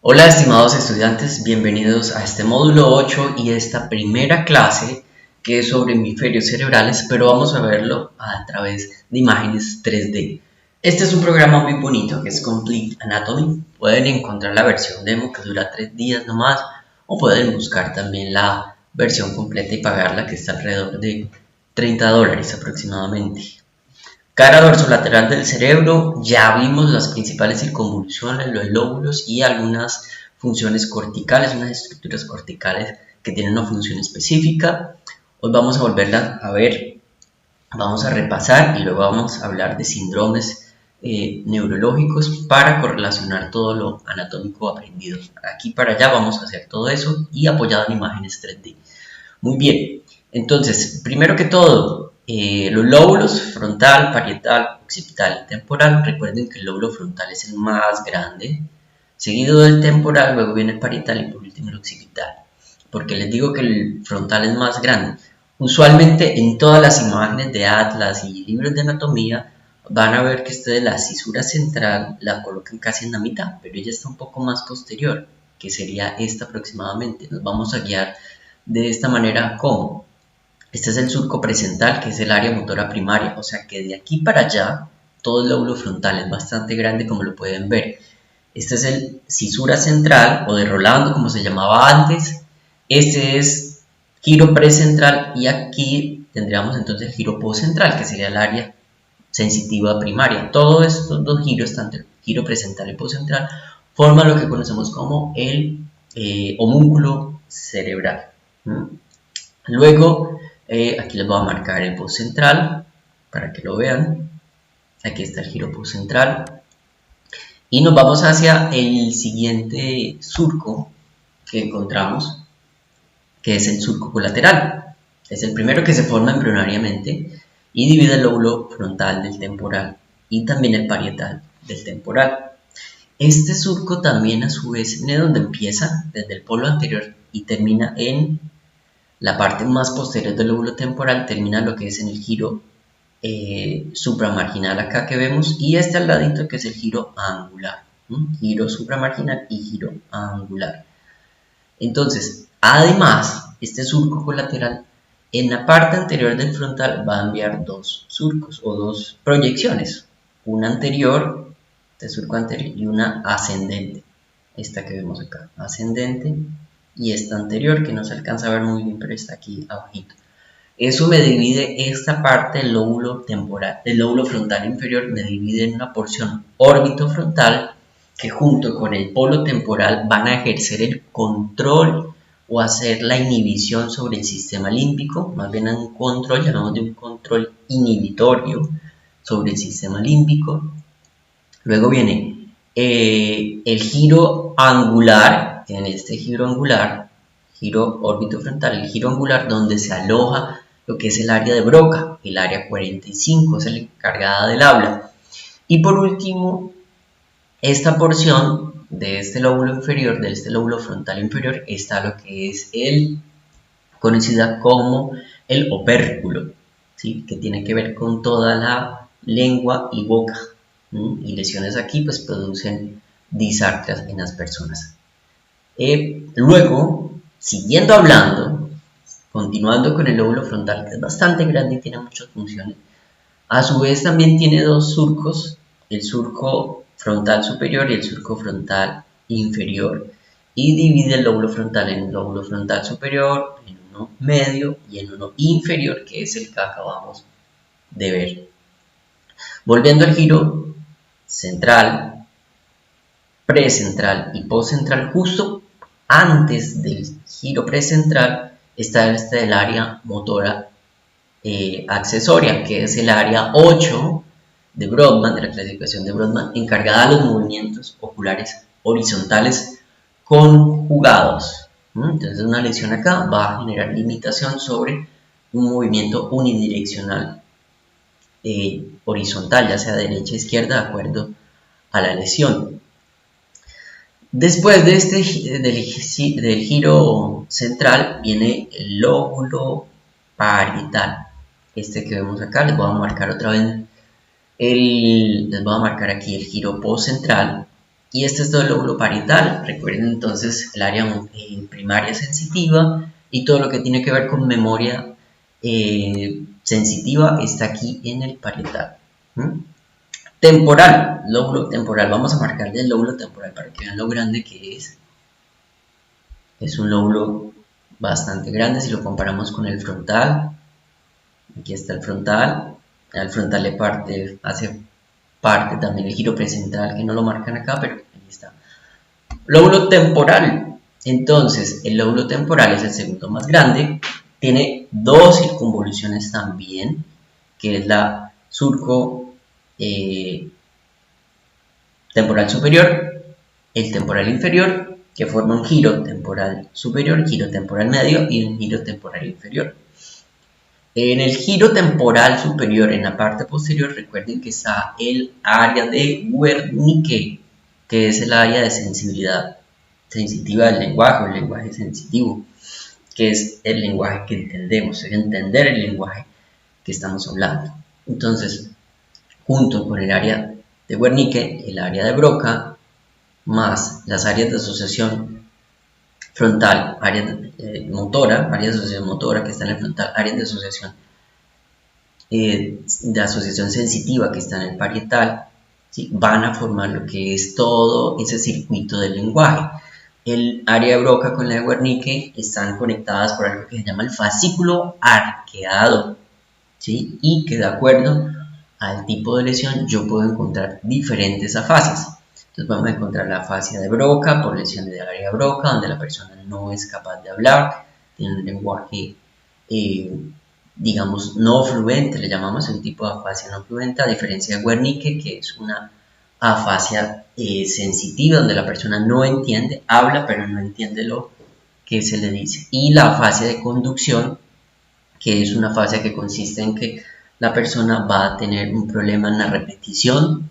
Hola estimados estudiantes, bienvenidos a este módulo 8 y esta primera clase que es sobre hemisferios cerebrales, pero vamos a verlo a través de imágenes 3D. Este es un programa muy bonito que es Complete Anatomy. Pueden encontrar la versión demo que dura 3 días nomás o pueden buscar también la versión completa y pagarla que está alrededor de $30 aproximadamente. Cara dorsolateral del cerebro, ya vimos las principales circunvoluciones, los lóbulos y algunas funciones corticales, unas estructuras corticales que tienen una función específica. Hoy vamos a volverla a ver, vamos a repasar y luego vamos a hablar de síndromes neurológicos para correlacionar todo lo anatómico aprendido. Aquí para allá vamos a hacer todo eso y apoyado en imágenes 3D. Muy bien, entonces, primero que todo, los lóbulos frontal, parietal, occipital y temporal. Recuerden que el lóbulo frontal es el más grande, seguido del temporal, luego viene el parietal y por último el occipital. ¿Por qué les digo que el frontal es más grande? Usualmente en todas las imágenes de atlas y libros de anatomía van a ver que ustedes la cisura central la colocan casi en la mitad, pero ella está un poco más posterior, que sería esta aproximadamente. Nos vamos a guiar de esta manera. ¿Cómo? Este es el surco presental, que es el área motora primaria, o sea que de aquí para allá todo el lóbulo frontal es bastante grande, como lo pueden ver. Este es el cisura central o de Rolando, como se llamaba antes. Este es giro precentral y aquí tendríamos entonces el giro postcentral, que sería el área sensitiva primaria. Todos estos dos giros, tanto el giro presental y postcentral, forman lo que conocemos como el homúnculo cerebral. Luego, aquí les voy a marcar el postcentral para que lo vean. Aquí está el giro postcentral. Y nos vamos hacia el siguiente surco que encontramos, que es el surco colateral. Es el primero que se forma embrionariamente y divide el lóbulo frontal del temporal y también el parietal del temporal. Este surco también a su vez es donde empieza desde el polo anterior y termina en la parte más posterior del lóbulo temporal, termina lo que es en el giro supramarginal acá que vemos, y este al ladito que es el giro angular. Giro supramarginal y giro angular. Entonces, además, este surco colateral en la parte anterior del frontal va a enviar dos surcos o dos proyecciones, una anterior, este surco anterior, y una ascendente, esta que vemos acá, ascendente, y esta anterior que no se alcanza a ver muy bien pero está aquí abajito. Eso me divide esta parte del lóbulo temporal, del lóbulo frontal inferior, me divide en una porción órbitofrontal que junto con el polo temporal van a ejercer el control o hacer la inhibición sobre el sistema límbico, más bien un control, llamamos de un control inhibitorio sobre el sistema límbico. Luego viene el giro angular, en este giro angular, giro orbitofrontal, el giro angular donde se aloja lo que es el área de Broca, el área 45, es la encargada del habla. Y por último, esta porción de este lóbulo inferior, de este lóbulo frontal inferior, está lo que es el conocida como el opérculo, ¿sí? Que tiene que ver con toda la lengua y boca, y lesiones aquí pues producen disartrias en las personas. Luego, siguiendo hablando, continuando con el lóbulo frontal, que es bastante grande y tiene muchas funciones, a su vez también tiene dos surcos, el surco frontal superior y el surco frontal inferior, y divide el lóbulo frontal en un lóbulo frontal superior, en uno medio y en uno inferior, que es el que acabamos de ver. Volviendo al giro central, precentral y postcentral, justo antes del giro precentral está el área motora accesoria, que es el área 8 de Brodmann, de la clasificación de Brodmann, encargada de los movimientos oculares horizontales conjugados. Entonces una lesión acá va a generar limitación sobre un movimiento unidireccional horizontal, ya sea derecha o izquierda, de acuerdo a la lesión. Después de del giro central viene el lóbulo parietal, este que vemos acá. Les voy a marcar otra vez les voy a marcar aquí el giro postcentral, Y este es todo el lóbulo parietal. Recuerden entonces el área primaria sensitiva y todo lo que tiene que ver con memoria sensitiva está aquí en el parietal. Temporal, lóbulo temporal. Vamos a marcarle el lóbulo temporal para que vean lo grande que es. Es un lóbulo bastante grande si lo comparamos con el frontal. Aquí está el frontal. Al frontal hace parte también el giro presentral, que no lo marcan acá, pero ahí está. Lóbulo temporal. Entonces, el lóbulo temporal es el segundo más grande. Tiene dos circunvoluciones también, que es la surco temporal superior, el temporal inferior, que forma un giro temporal superior, giro temporal medio y un giro temporal inferior. En el giro temporal superior, en la parte posterior, recuerden que está el área de Wernicke, que es el área de sensibilidad sensitiva del lenguaje, o el lenguaje sensitivo, que es el lenguaje que entendemos, es entender el lenguaje que estamos hablando. Entonces, junto con el área de Wernicke, el área de Broca, más las áreas de asociación frontal, áreas motora, áreas de asociación motora que están en el frontal, áreas de asociación sensitiva que está en el parietal, ¿sí? Van a formar lo que es todo ese circuito del lenguaje. El área de Broca con la de Wernicke están conectadas por algo que se llama el fascículo arqueado, ¿sí? Y que de acuerdo al tipo de lesión yo puedo encontrar diferentes afasias. Entonces vamos a encontrar la afasia de Broca por lesiones del área de Broca, donde la persona no es capaz de hablar, tiene un lenguaje, digamos, no fluente, le llamamos un tipo de afasia no fluente, a diferencia de Wernicke, que es una afasia sensitiva, donde la persona no entiende, habla, pero no entiende lo que se le dice. Y la afasia de conducción, que es una afasia que consiste en que la persona va a tener un problema en la repetición,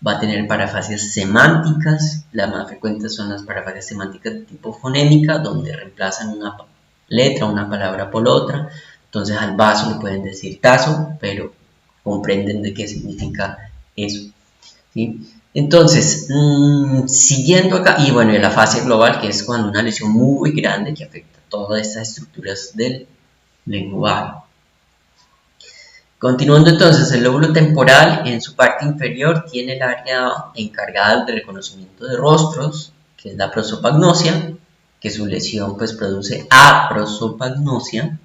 va a tener parafasias semánticas. Las más frecuentes son las parafasias semánticas de tipo fonémica, donde reemplazan una letra, una palabra por otra. Entonces al vaso le pueden decir tazo, pero comprenden de qué significa eso, ¿sí? Entonces, siguiendo acá, y bueno, la afasia global, que es cuando una lesión muy grande que afecta todas estas estructuras del lenguaje. Continuando entonces, el lóbulo temporal en su parte inferior tiene el área encargada del reconocimiento de rostros, que es la prosopagnosia, que su lesión pues produce aprosopagnosia,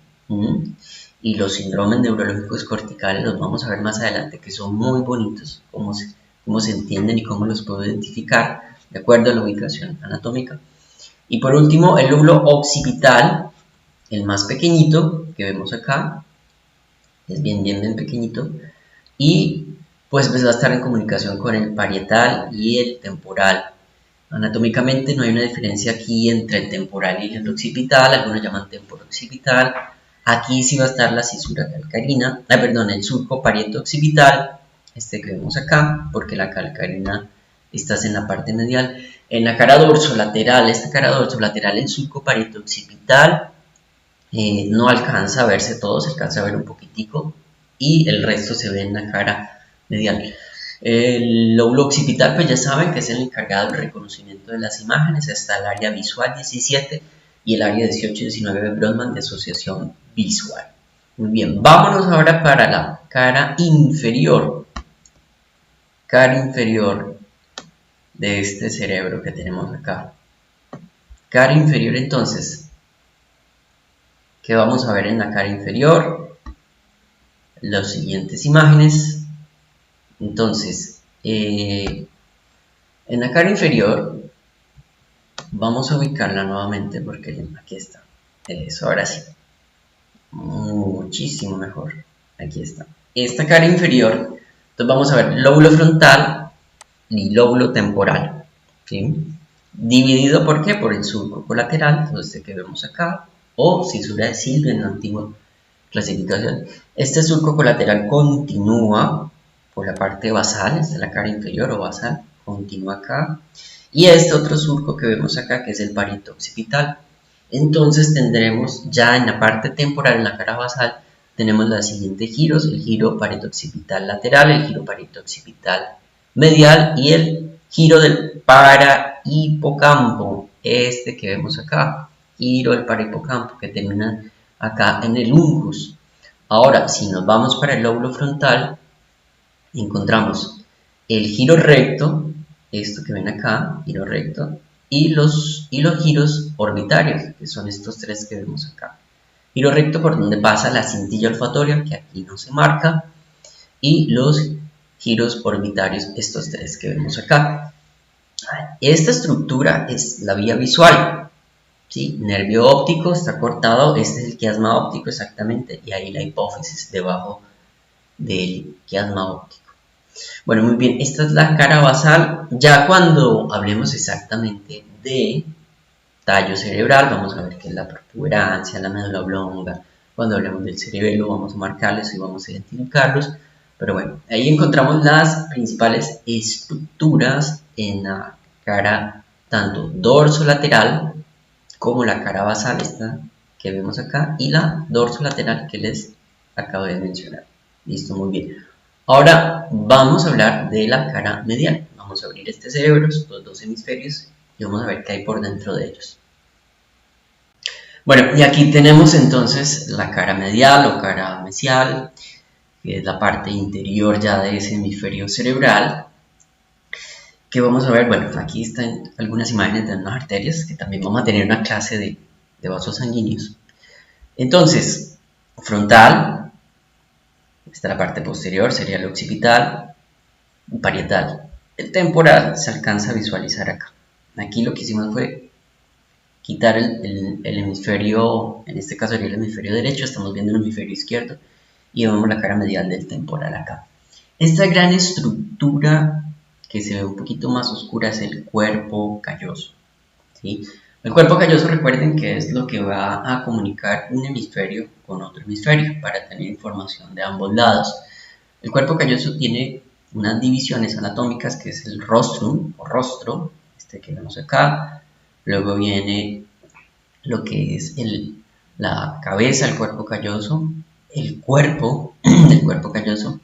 y los síndromes neurológicos corticales los vamos a ver más adelante, que son muy bonitos, cómo se entienden y cómo los puedo identificar de acuerdo a la ubicación anatómica. Y por último, el lóbulo occipital, el más pequeñito que vemos acá, es bien pequeñito, y pues va a estar en comunicación con el parietal y el temporal. Anatómicamente no hay una diferencia aquí entre el temporal y el occipital, algunos llaman temporoccipital. Aquí sí va a estar la cisura calcarina, el surco parieto-occipital, este que vemos acá, porque la calcarina está en la parte medial. En la cara dorsolateral, el surco parieto-occipital, no alcanza a verse todo, se alcanza a ver un poquitico y el resto se ve en la cara medial. El lóbulo occipital, pues ya saben que es el encargado del reconocimiento de las imágenes. Está el área visual 17 y el área 18 y 19 de Brodmann de asociación visual. Muy bien, vámonos ahora para la cara inferior. Cara inferior de este cerebro que tenemos acá. Cara inferior entonces, ¿qué vamos a ver en la cara inferior? Las siguientes imágenes. Entonces, en la cara inferior vamos a ubicarla nuevamente porque aquí está. Eso, ahora sí. Muchísimo mejor. Aquí está. Esta cara inferior, entonces vamos a ver lóbulo frontal y lóbulo temporal, ¿sí? Dividido, ¿por qué? Por el surco colateral, entonces que vemos acá, o cisura de Silva en la antigua clasificación. Este surco colateral continúa por la parte basal, esta es la cara inferior o basal, continúa acá, y este otro surco que vemos acá, que es el parieto occipital. Entonces tendremos ya en la parte temporal, en la cara basal, tenemos los siguientes giros: el giro parieto occipital lateral, el giro parieto occipital medial y el giro del parahipocampo, este que vemos acá, giro del parahipocampo que termina acá en el umbus. Ahora, si nos vamos para el lóbulo frontal, encontramos el giro recto, esto que ven acá, giro recto, y los giros orbitarios, que son estos tres que vemos acá. Giro recto por donde pasa la cintilla olfatoria, que aquí no se marca, y los giros orbitarios, estos tres que vemos acá. Esta estructura es la vía visual, ¿sí? Nervio óptico está cortado, este es el quiasma óptico exactamente, y ahí la hipófisis debajo del quiasma óptico. Bueno, muy bien, esta es la cara basal. Ya cuando hablemos exactamente de tallo cerebral, vamos a ver qué es la protuberancia, la médula oblonga. Cuando hablemos del cerebelo, vamos a marcarlos y vamos a identificarlos. Pero bueno, ahí encontramos las principales estructuras en la cara, tanto dorsolateral como la cara basal, esta que vemos acá, y la dorsolateral que les acabo de mencionar. Listo, muy bien. Ahora vamos a hablar de la cara medial. Vamos a abrir este cerebro, estos dos hemisferios, y vamos a ver qué hay por dentro de ellos. Bueno, y aquí tenemos entonces la cara medial o cara mesial, que es la parte interior ya de ese hemisferio cerebral. Que vamos a ver, bueno, aquí están algunas imágenes de unas arterias, que también vamos a tener una clase de vasos sanguíneos. Entonces, frontal, esta es la parte posterior, sería el occipital, parietal. El temporal se alcanza a visualizar acá. Aquí lo que hicimos fue quitar el hemisferio, en este caso sería el hemisferio derecho, estamos viendo el hemisferio izquierdo y vemos la cara medial del temporal acá. Esta gran estructura que se ve un poquito más oscura es el cuerpo calloso, ¿sí? El cuerpo calloso, recuerden que es lo que va a comunicar un hemisferio con otro hemisferio para tener información de ambos lados. El cuerpo calloso tiene unas divisiones anatómicas que es el rostrum o rostro, este que vemos acá. Luego viene lo que es la cabeza, el cuerpo calloso, el cuerpo del cuerpo calloso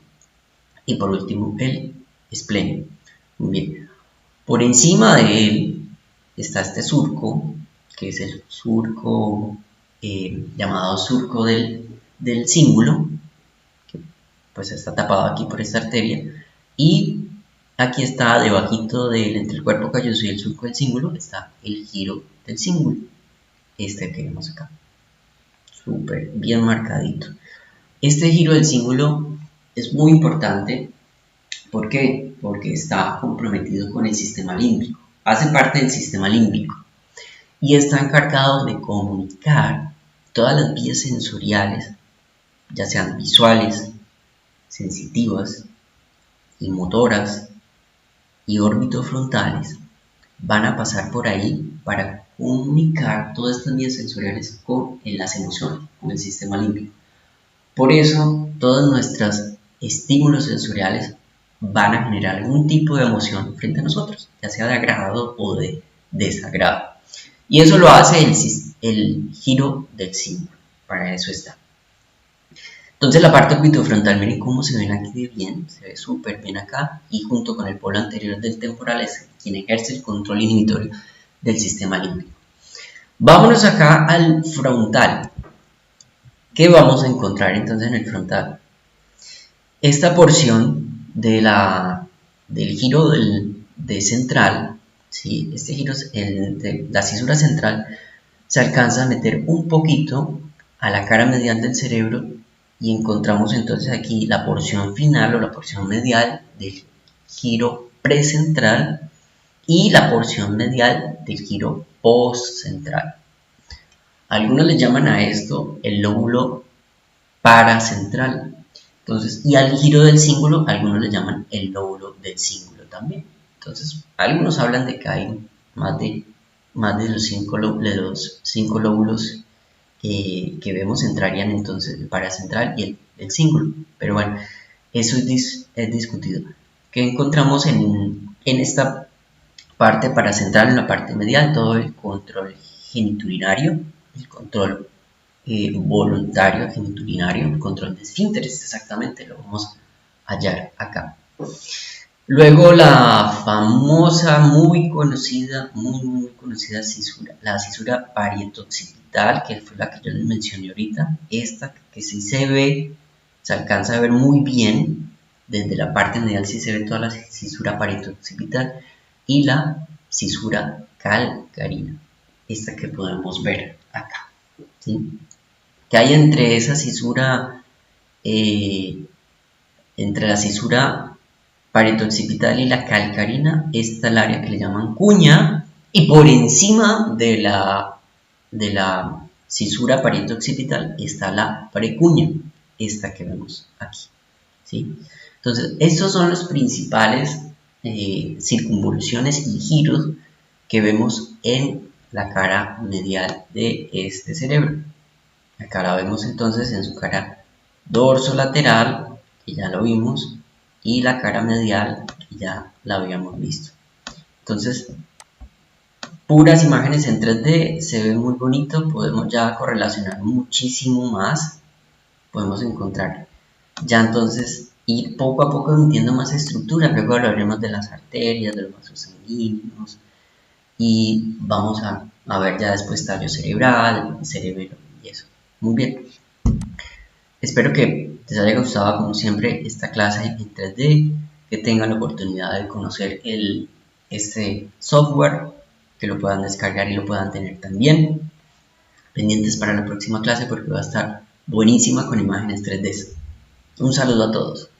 y por último el esplenio. Muy bien. Por encima de él está este surco, que es el surco llamado surco del cíngulo, que pues está tapado aquí por esta arteria, y aquí está debajito entre el cuerpo calloso y el surco del cíngulo, está el giro del cíngulo, este que vemos acá, súper bien marcadito. Este giro del cíngulo es muy importante. ¿Por qué? Porque está comprometido con el sistema límbico, hace parte del sistema límbico y está encargado de comunicar todas las vías sensoriales, ya sean visuales, sensitivas y motoras y orbitofrontales, van a pasar por ahí para comunicar todas estas vías sensoriales con las emociones, con el sistema límbico. Por eso, todos nuestros estímulos sensoriales van a generar algún tipo de emoción frente a nosotros, ya sea de agrado o de desagrado. Y eso lo hace el giro del cíngulo, para eso está. Entonces la parte orbitofrontal, miren cómo se ven aquí de bien, se ve súper bien acá, y junto con el polo anterior del temporal es quien ejerce el control inhibitorio del sistema límbico. Vámonos acá al frontal. ¿Qué vamos a encontrar entonces en el frontal? Esta porción del giro de central, ¿sí? Este giro de la cisura central se alcanza a meter un poquito a la cara medial del cerebro y encontramos entonces aquí la porción final o la porción medial del giro precentral y la porción medial del giro postcentral. Algunos le llaman a esto el lóbulo paracentral. Entonces, y al giro del cíngulo, algunos le llaman el lóbulo del cíngulo también. Entonces, algunos hablan de que hay más de los cinco lóbulos que vemos entrarían entonces el paracentral y el cíngulo. Pero bueno, eso es discutido. ¿Qué encontramos en esta parte paracentral, en la parte medial? Todo el control geniturinario, el control voluntario geniturinario, el control de esfínteres, exactamente, lo vamos a hallar acá. Luego la famosa, muy conocida cisura, la cisura parietoccipital, que fue la que yo les mencioné ahorita. Esta que sí se ve, se alcanza a ver muy bien, desde la parte medial sí se ve toda la cisura parietoccipital y la cisura calcarina, esta que podemos ver acá, ¿sí? Que hay entre esa cisura, eh, entre la cisura parietoccipital y la calcarina, está el área que le llaman cuña, y por encima de la cisura parietoccipital está la precuña, esta que vemos aquí, ¿sí? Entonces, estos son los principales circunvoluciones y giros que vemos en la cara medial de este cerebro. Acá la vemos entonces en su cara dorsolateral, que ya lo vimos, y la cara medial, que ya la habíamos visto. Entonces, puras imágenes en 3D, se ve muy bonito, podemos ya correlacionar muchísimo más, podemos encontrar ya entonces ir poco a poco emitiendo más estructura. Luego hablaremos de las arterias, de los vasos sanguíneos, y vamos a ver ya después tallo cerebral, cerebelo y eso. Muy bien. Espero que les haya gustado, como siempre, esta clase en 3D, que tengan la oportunidad de conocer este software, que lo puedan descargar y lo puedan tener también. Pendientes para la próxima clase porque va a estar buenísima con imágenes 3D. Un saludo a todos.